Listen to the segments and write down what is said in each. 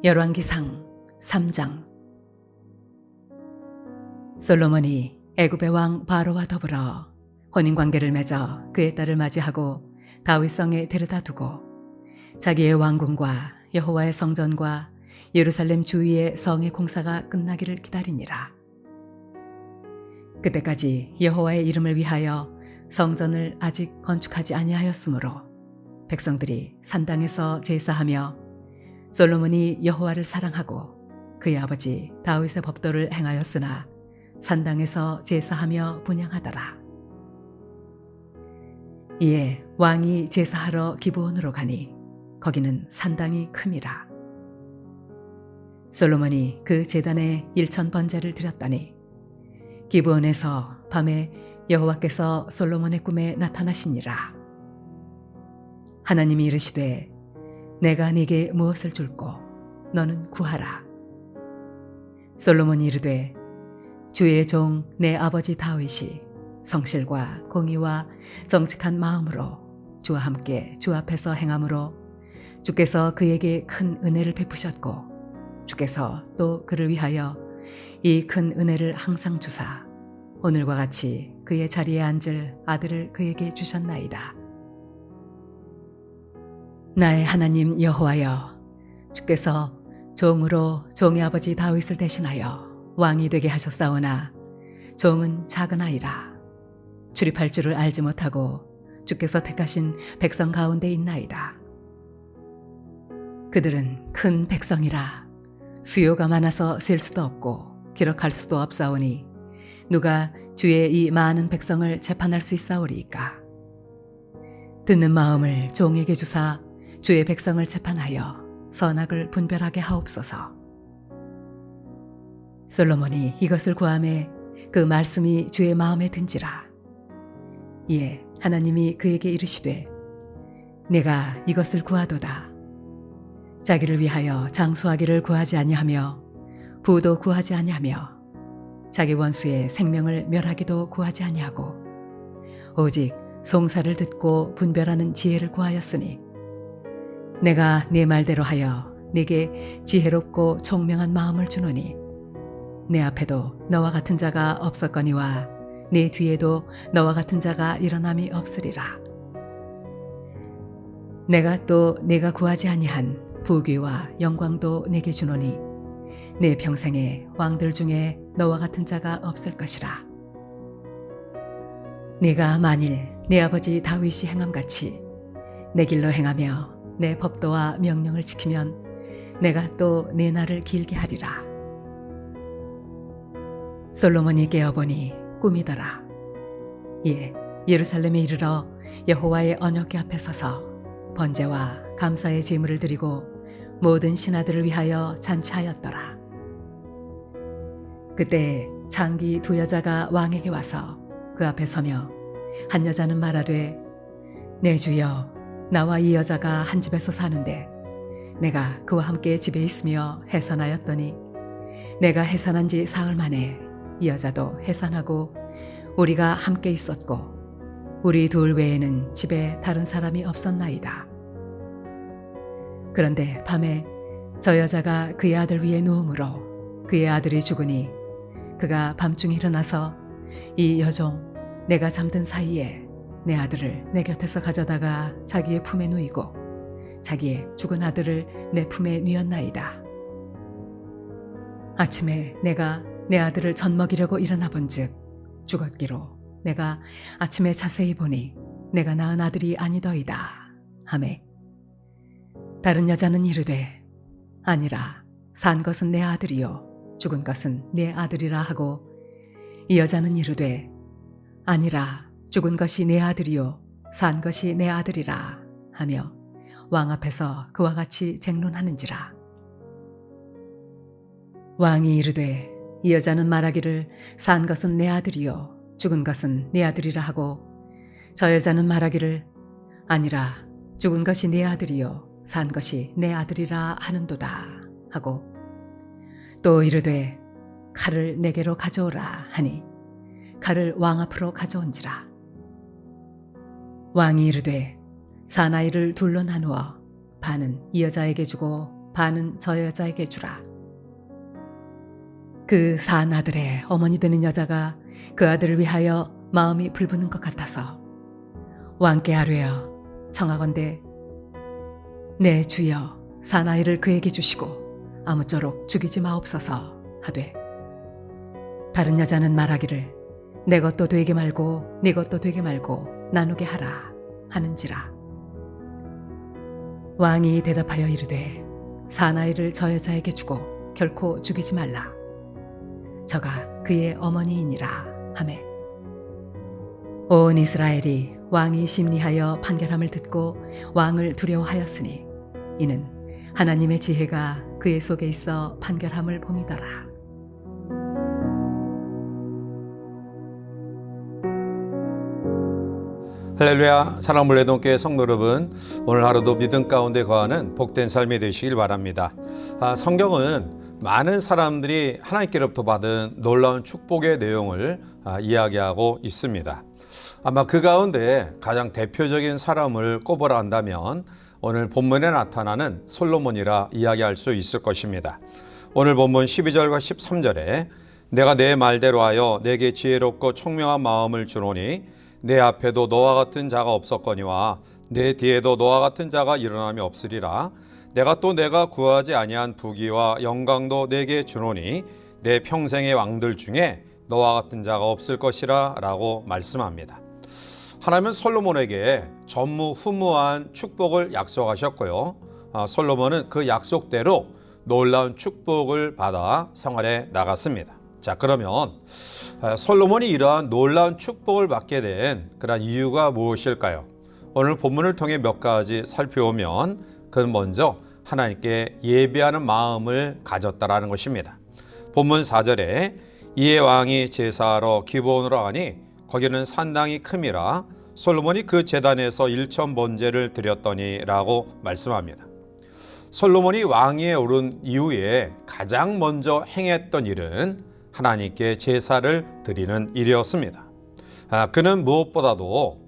열왕기상 3장. 솔로몬이 애굽의 왕 바로와 더불어 혼인관계를 맺어 그의 딸을 맞이하고 다윗성에 데려다 두고 자기의 왕궁과 여호와의 성전과 예루살렘 주위의 성의 공사가 끝나기를 기다리니라. 그때까지 여호와의 이름을 위하여 성전을 아직 건축하지 아니하였으므로 백성들이 산당에서 제사하며 솔로몬이 여호와를 사랑하고 그의 아버지 다윗의 법도를 행하였으나 산당에서 제사하며 분향하더라. 이에 왕이 제사하러 기브온으로 가니 거기는 산당이 큼이라. 솔로몬이 그 제단에 1000번제를 드렸더니 기브온에서 밤에 여호와께서 솔로몬의 꿈에 나타나시니라. 하나님이 이르시되 내가 네게 무엇을 줄꼬 너는 구하라. 솔로몬이 이르되 주의 종 내 아버지 다윗이 성실과 공의와 정직한 마음으로 주와 함께 주 앞에서 행함으로 주께서 그에게 큰 은혜를 베푸셨고 주께서 또 그를 위하여 이 큰 은혜를 항상 주사 오늘과 같이 그의 자리에 앉을 아들을 그에게 주셨나이다. 나의 하나님 여호와여, 주께서 종으로 종의 아버지 다윗을 대신하여 왕이 되게 하셨사오나 종은 작은 아이라 출입할 줄을 알지 못하고 주께서 택하신 백성 가운데 있나이다. 그들은 큰 백성이라 수요가 많아서 셀 수도 없고 기록할 수도 없사오니 누가 주의 이 많은 백성을 재판할 수 있사오리이까. 듣는 마음을 종에게 주사 주의 백성을 재판하여 선악을 분별하게 하옵소서. 솔로몬이 이것을 구하매 그 말씀이 주의 마음에 든지라. 이에 하나님이 그에게 이르시되 내가 이것을 구하도다. 자기를 위하여 장수하기를 구하지 아니하며 부도 구하지 아니하며 자기 원수의 생명을 멸하기도 구하지 아니하고 오직 송사를 듣고 분별하는 지혜를 구하였으니 내가 네 말대로 하여 네게 지혜롭고 총명한 마음을 주노니 내 앞에도 너와 같은 자가 없었거니와 네 뒤에도 너와 같은 자가 일어남이 없으리라. 내가 또 네가 구하지 아니한 부귀와 영광도 내게 주노니 내 평생에 왕들 중에 너와 같은 자가 없을 것이라. 네가 만일 내 아버지 다윗이 행함같이 내 길로 행하며 내 법도와 명령을 지키면 내가 또 내 날을 길게 하리라. 솔로몬이 깨어보니 꿈이더라. 이에 예루살렘에 이르러 여호와의 언약궤 앞에 서서 번제와 감사의 제물을 드리고 모든 신하들을 위하여 잔치하였더라. 그때 장기 두 여자가 왕에게 와서 그 앞에 서며 한 여자는 말하되 내 주여 나와 이 여자가 한 집에서 사는데 내가 그와 함께 집에 있으며 해산하였더니 내가 해산한 지 사흘 만에 이 여자도 해산하고 우리가 함께 있었고 우리 둘 외에는 집에 다른 사람이 없었나이다. 그런데 밤에 저 여자가 그의 아들 위에 누움으로 그의 아들이 죽으니 그가 밤중에 일어나서 이 여종 내가 잠든 사이에 내 아들을 내 곁에서 가져다가 자기의 품에 누이고 자기의 죽은 아들을 내 품에 뉘었나이다. 아침에 내가 내 아들을 젖먹이려고 일어나 본즉 죽었기로 내가 아침에 자세히 보니 내가 낳은 아들이 아니더이다 하매 다른 여자는 이르되 아니라 산 것은 내 아들이요 죽은 것은 내 아들이라 하고 이 여자는 이르되 아니라 죽은 것이 내 아들이요 산 것이 내 아들이라 하며 왕 앞에서 그와 같이 쟁론하는지라. 왕이 이르되 이 여자는 말하기를 산 것은 내 아들이요 죽은 것은 내 아들이라 하고 저 여자는 말하기를 아니라 죽은 것이 내 아들이요 산 것이 내 아들이라 하는도다 하고 또 이르되 칼을 내게로 가져오라 하니 칼을 왕 앞으로 가져온지라. 왕이 이르되 사나이를 둘로 나누어 반은 이 여자에게 주고 반은 저 여자에게 주라. 그 산 아들의 어머니 되는 여자가 그 아들을 위하여 마음이 불붙는 것 같아서 왕께 아뢰어 청하건대 내 주여 사나이를 그에게 주시고 아무쪼록 죽이지 마옵소서 하되, 다른 여자는 말하기를 내 것도 되게 말고 네 것도 되게 말고 나누게 하라 하는지라. 왕이 대답하여 이르되 사나이를 저 여자에게 주고 결코 죽이지 말라. 저가 그의 어머니이니라 하매, 온 이스라엘이 왕이 심리하여 판결함을 듣고 왕을 두려워하였으니 이는 하나님의 지혜가 그의 속에 있어 판결함을 봄이더라. 할렐루야. 사랑하는 레동교회 성도 여러분, 오늘 하루도 믿음 가운데 거하는 복된 삶이 되시길 바랍니다. 성경은 많은 사람들이 하나님께로부터 받은 놀라운 축복의 내용을 이야기하고 있습니다. 아마 그 가운데 가장 대표적인 사람을 꼽으라 한다면 오늘 본문에 나타나는 솔로몬이라 이야기할 수 있을 것입니다. 오늘 본문 12절과 13절에 내가 내 말대로 하여 내게 지혜롭고 총명한 마음을 주노니 내 앞에도 너와 같은 자가 없었거니와 내 뒤에도 너와 같은 자가 일어남이 없으리라. 내가 또 내가 구하지 아니한 부귀와 영광도 내게 주노니 내 평생의 왕들 중에 너와 같은 자가 없을 것이라 라고 말씀합니다. 하나님은 솔로몬에게 전무후무한 축복을 약속하셨고요. 솔로몬은 그 약속대로 놀라운 축복을 받아 생활에 나갔습니다. 자, 그러면 솔로몬이 이러한 놀라운 축복을 받게 된 그런 이유가 무엇일까요? 오늘 본문을 통해 몇 가지 살펴보면 그건 먼저 하나님께 예배하는 마음을 가졌다라는 것입니다. 본문 4절에 이에 왕이 제사하러 기브온으로 가니 거기는 산당이 큼이라 솔로몬이 그 제단에서 1천 번제를 드렸더니 라고 말씀합니다. 솔로몬이 왕위에 오른 이후에 가장 먼저 행했던 일은 하나님께 제사를 드리는 일이었습니다. 그는 무엇보다도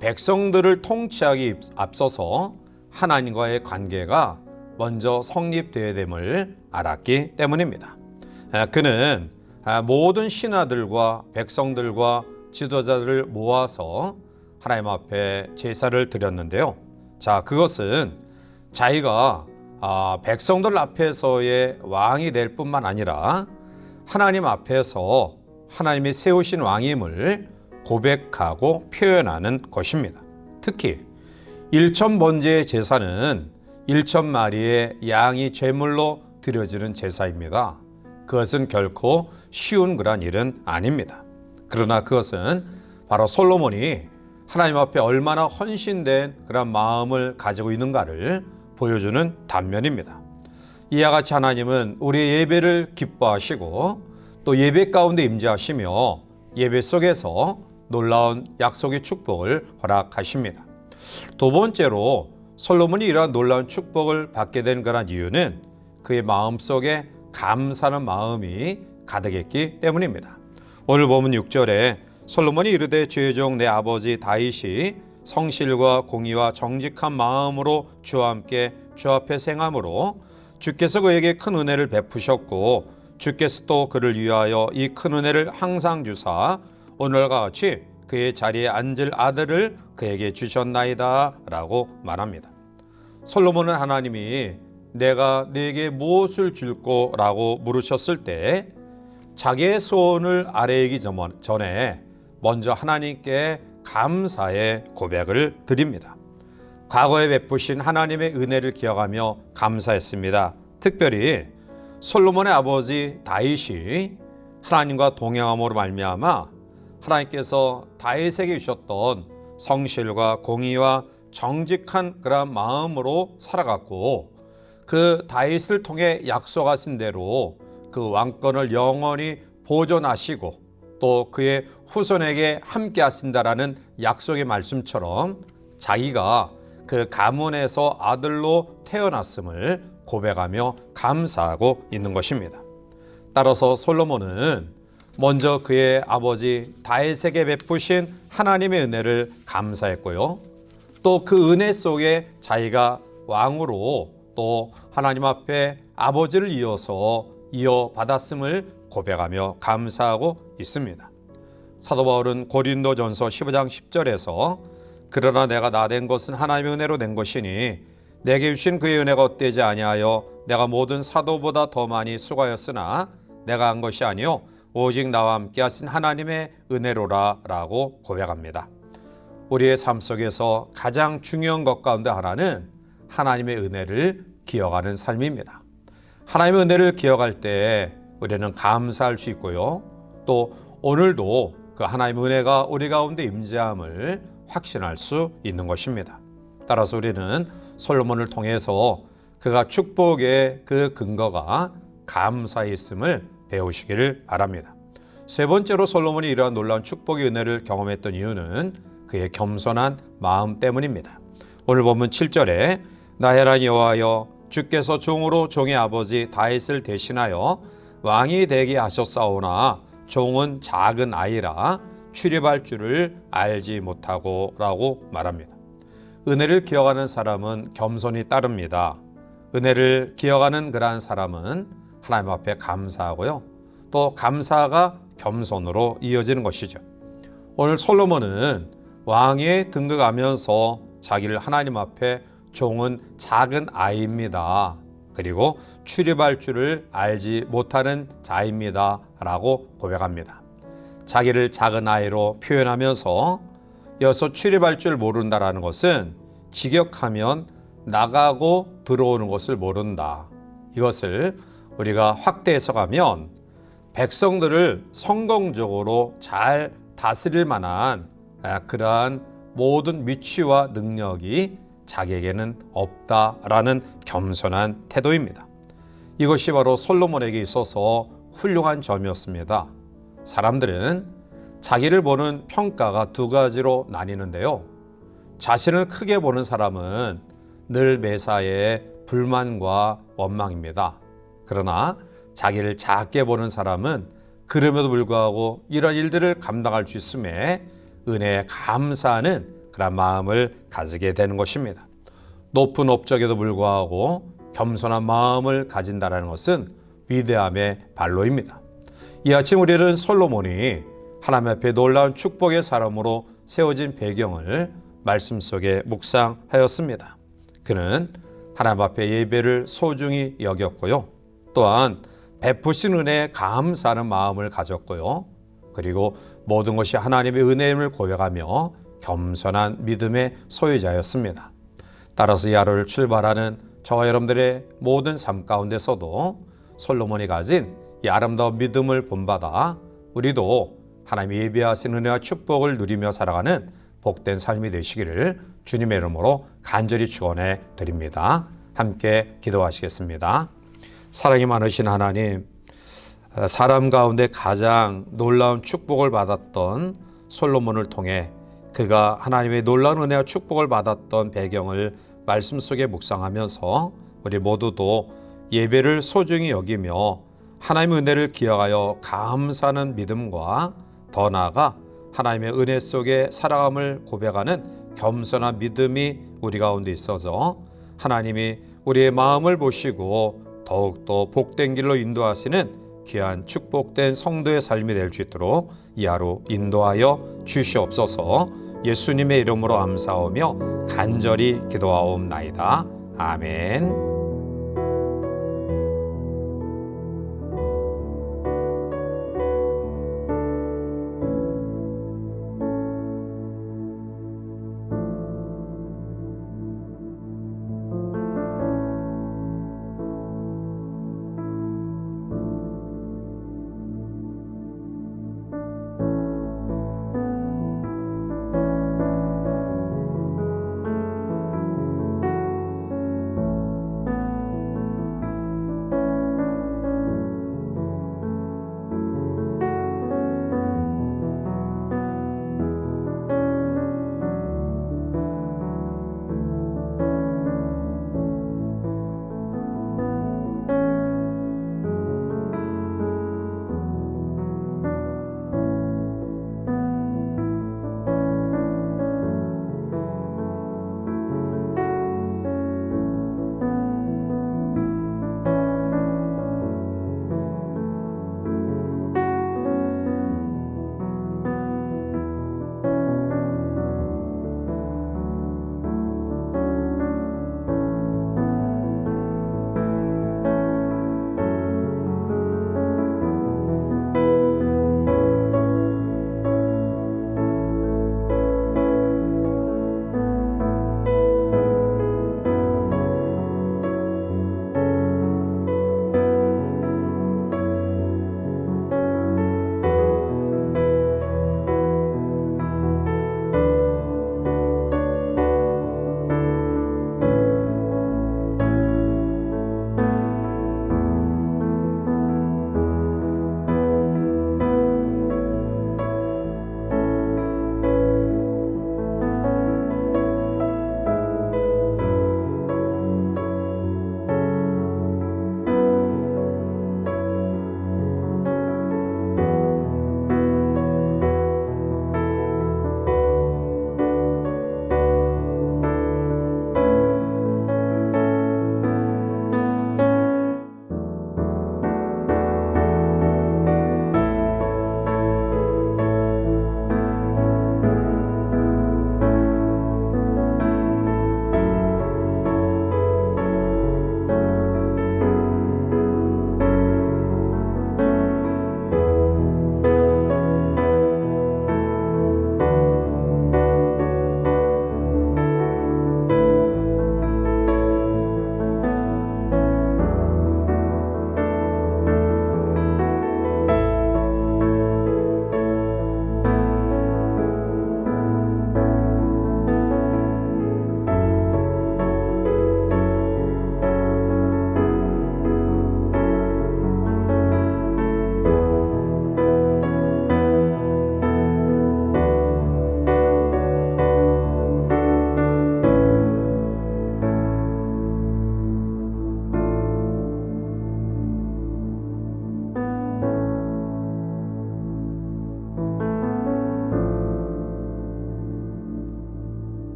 백성들을 통치하기 앞서서 하나님과의 관계가 먼저 성립되어야 됨을 알았기 때문입니다. 그는 모든 신하들과 백성들과 지도자들을 모아서 하나님 앞에 제사를 드렸는데요. 자, 그것은 자기가 백성들 앞에서의 왕이 될 뿐만 아니라 하나님 앞에서 하나님이 세우신 왕임을 고백하고 표현하는 것입니다. 특히 1천 번제의 제사는 1천 마리의 양이 제물로 드려지는 제사입니다. 그것은 결코 쉬운 그런 일은 아닙니다. 그러나 그것은 바로 솔로몬이 하나님 앞에 얼마나 헌신된 그런 마음을 가지고 있는가를 보여주는 단면입니다. 이와 같이 하나님은 우리의 예배를 기뻐하시고 또 예배 가운데 임재하시며 예배 속에서 놀라운 약속의 축복을 허락하십니다. 두 번째로 솔로몬이 이러한 놀라운 축복을 받게 된 그런 이유는 그의 마음속에 감사하는 마음이 가득했기 때문입니다. 오늘 본문 6절에 솔로몬이 이르되 주의 종 내 아버지 다윗이 성실과 공의와 정직한 마음으로 주와 함께 주 앞에 행함으로 주께서 그에게 큰 은혜를 베푸셨고 주께서 또 그를 위하여 이 큰 은혜를 항상 주사 오늘과 같이 그의 자리에 앉을 아들을 그에게 주셨나이다 라고 말합니다. 솔로몬은 하나님이 내가 네게 무엇을 줄꼬 라고 물으셨을 때 자기의 소원을 아뢰기 전에 먼저 하나님께 감사의 고백을 드립니다. 과거에 베푸신 하나님의 은혜를 기억하며 감사했습니다. 특별히 솔로몬의 아버지 다윗이 하나님과 동행함으로 말미암아 하나님께서 다윗에게 주셨던 성실과 공의와 정직한 그런 마음으로 살아갔고 그 다윗을 통해 약속하신 대로 그 왕권을 영원히 보존하시고 또 그의 후손에게 함께 하신다라는 약속의 말씀처럼 자기가 그 가문에서 아들로 태어났음을 고백하며 감사하고 있는 것입니다. 따라서 솔로몬은 먼저 그의 아버지 다윗에게 베푸신 하나님의 은혜를 감사했고요. 또 그 은혜 속에 자기가 왕으로 또 하나님 앞에 아버지를 이어받았음을 고백하며 감사하고 있습니다. 사도 바울은 고린도전서 15장 10절에서 그러나 내가 나된 것은 하나님의 은혜로 된 것이니 내게 주신 그의 은혜가 헛되지 아니하여 내가 모든 사도보다 더 많이 수고하였으나 내가 한 것이 아니요 오직 나와 함께 하신 하나님의 은혜로라 라고 고백합니다. 우리의 삶 속에서 가장 중요한 것 가운데 하나는 하나님의 은혜를 기억하는 삶입니다. 하나님의 은혜를 기억할 때 우리는 감사할 수 있고요. 또 오늘도 그 하나님의 은혜가 우리 가운데 임재함을 확신할 수 있는 것입니다. 따라서 우리는 솔로몬을 통해서 그가 축복의 그 근거가 감사에 있음을 배우시기를 바랍니다. 세 번째로 솔로몬이 이러한 놀라운 축복의 은혜를 경험했던 이유는 그의 겸손한 마음 때문입니다. 오늘 본문 7절에 나혜란 여호와여 주께서 종으로 종의 아버지 다윗을 대신하여 왕이 되게 하셨사오나 종은 작은 아이라 출입할 줄을 알지 못하고 라고 말합니다. 은혜를 기억하는 사람은 겸손이 따릅니다. 은혜를 기억하는 그러한 사람은 하나님 앞에 감사하고요. 또 감사가 겸손으로 이어지는 것이죠. 오늘 솔로몬은 왕위에 등극하면서 자기를 하나님 앞에 종은 작은 아이입니다. 그리고 출입할 줄을 알지 못하는 자입니다. 라고 고백합니다. 자기를 작은 아이로 표현하면서 여기서 출입할 줄 모른다라는 것은 직역하면 나가고 들어오는 것을 모른다. 이것을 우리가 확대 해석하면 백성들을 성공적으로 잘 다스릴 만한 그러한 모든 위치와 능력이 자기에게는 없다라는 겸손한 태도입니다. 이것이 바로 솔로몬에게 있어서 훌륭한 점이었습니다. 사람들은 자기를 보는 평가가 두 가지로 나뉘는데요. 자신을 크게 보는 사람은 늘 매사에 불만과 원망입니다. 그러나 자기를 작게 보는 사람은 그럼에도 불구하고 이런 일들을 감당할 수 있음에 은혜에 감사하는 그런 마음을 가지게 되는 것입니다. 높은 업적에도 불구하고 겸손한 마음을 가진다는 것은 위대함의 발로입니다. 이 아침 우리는 솔로몬이 하나님 앞에 놀라운 축복의 사람으로 세워진 배경을 말씀 속에 묵상하였습니다. 그는 하나님 앞에 예배를 소중히 여겼고요. 또한 베푸신 은혜에 감사하는 마음을 가졌고요. 그리고 모든 것이 하나님의 은혜임을 고백하며 겸손한 믿음의 소유자였습니다. 따라서 이 하루를 출발하는 저와 여러분들의 모든 삶 가운데서도 솔로몬이 가진 이 아름다운 믿음을 본받아 우리도 하나님이 예비하신 은혜와 축복을 누리며 살아가는 복된 삶이 되시기를 주님의 이름으로 간절히 축원해 드립니다. 함께 기도하시겠습니다. 사랑이 많으신 하나님, 사람 가운데 가장 놀라운 축복을 받았던 솔로몬을 통해 그가 하나님의 놀라운 은혜와 축복을 받았던 배경을 말씀 속에 묵상하면서 우리 모두도 예배를 소중히 여기며 하나님의 은혜를 기억하여 감사하는 믿음과 더 나아가 하나님의 은혜 속에 살아감을 고백하는 겸손한 믿음이 우리 가운데 있어서 하나님이 우리의 마음을 보시고 더욱더 복된 길로 인도하시는 귀한 축복된 성도의 삶이 될 수 있도록 이 하루 인도하여 주시옵소서. 예수님의 이름으로 감사하며 간절히 기도하옵나이다. 아멘.